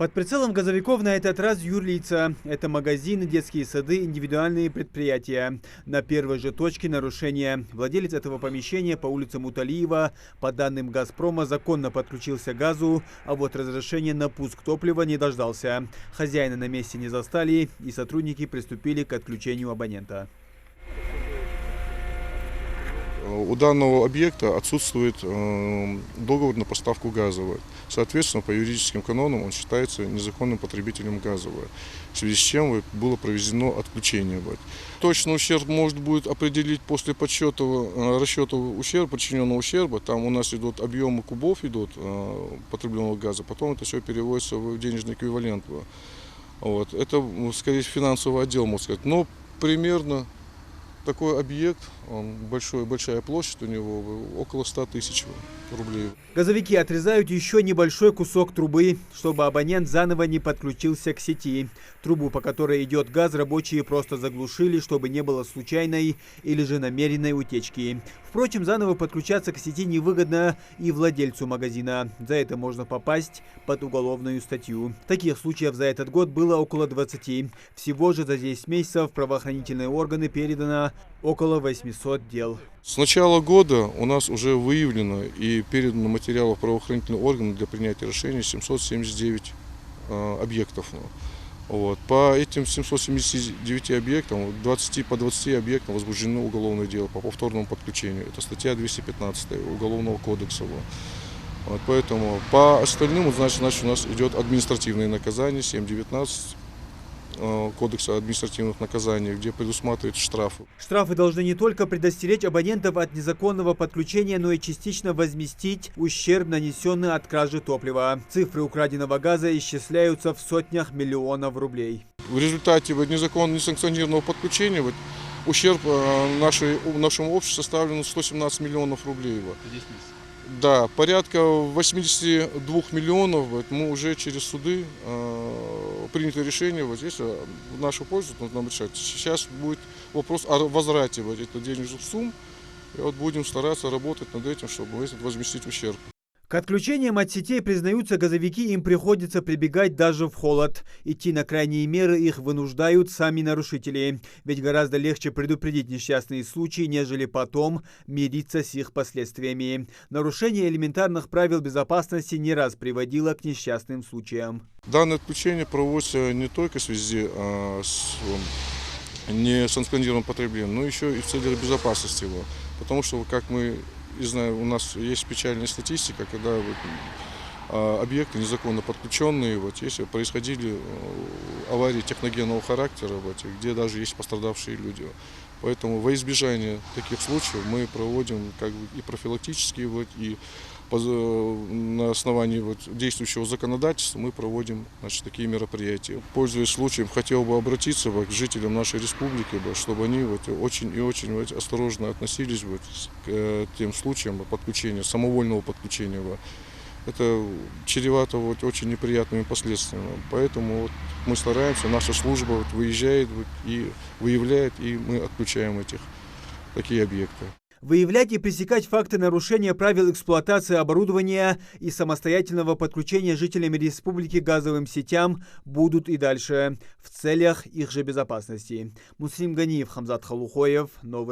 Под прицелом газовиков на этот раз юрлица. Это магазины, детские сады, индивидуальные предприятия. На первой же точке нарушения. Владелец этого помещения по улице Муталиева, по данным «Газпрома», законно подключился к газу, а вот разрешения на пуск топлива не дождался. Хозяина на месте не застали, и сотрудники приступили к отключению абонента. У данного объекта отсутствует договор на поставку газа. Соответственно, по юридическим канонам он считается незаконным потребителем газа, в связи с чем было проведено отключение. Точно ущерб может будет определить после подсчета, расчета ущерба, причиненного ущерба. Там у нас идут объемы кубов потребленного газа, потом это все переводится в денежный эквивалент. Это, скорее, финансовый отдел, можно сказать. Но примерно такой объект, большая площадь у него, около 100 тысяч рублей. Газовики отрезают еще небольшой кусок трубы, чтобы абонент заново не подключился к сети. Трубу, по которой идет газ, рабочие просто заглушили, чтобы не было случайной или же намеренной утечки. Впрочем, заново подключаться к сети невыгодно и владельцу магазина. За это можно попасть под уголовную статью. Таких случаев за этот год было около 20. Всего же за 10 месяцев в правоохранительные органы передано около 800 дел. С начала года у нас уже выявлено и передано материалов в правоохранительные органы для принятия решений 779 объектов. По этим 779 объектам, по 20 объектам возбуждено уголовное дело по повторному подключению. Это статья 215 Уголовного кодекса. Поэтому по остальным, значит, у нас идет административное наказание 7.19 Кодекса административных наказаний, где предусматривают штрафы. Штрафы должны не только предостеречь абонентов от незаконного подключения, но и частично возместить ущерб, нанесенный от кражи топлива. Цифры украденного газа исчисляются в сотнях миллионов рублей. В результате незаконно несанкционированного подключения ущерб нашему обществу составлен 117 миллионов рублей. Да, порядка 82 миллионов мы уже через суды принято решение здесь в нашу пользу нужно решать. Сейчас будет вопрос о возврате этих денежных сумм. И будем стараться работать над этим, чтобы возместить ущерб. К отключениям от сетей, признаются газовики, им приходится прибегать даже в холод. Идти на крайние меры их вынуждают сами нарушители. Ведь гораздо легче предупредить несчастные случаи, нежели потом мириться с их последствиями. Нарушение элементарных правил безопасности не раз приводило к несчастным случаям. Данное отключение проводится не только в связи с несанкционированным потреблением, но еще и в целях безопасности. Потому что, как мы знаем, у нас есть печальная статистика, когда объекты незаконно подключенные, если происходили аварии техногенного характера, где даже есть пострадавшие люди. Поэтому во избежание таких случаев мы проводим и профилактические, и на основании действующего законодательства мы проводим такие мероприятия. Пользуясь случаем, хотел бы обратиться к жителям нашей республики, чтобы они очень и очень осторожно относились к тем случаям подключения, самовольного подключения. Это чревато очень неприятными последствиями. Поэтому мы стараемся, наша служба выезжает и выявляет, и мы отключаем такие объекты. Выявлять и пресекать факты нарушения правил эксплуатации оборудования и самостоятельного подключения жителями республики к газовым сетям будут и дальше в целях их же безопасности. Муслим Ганиев, Хамзат Халухоев, Новости.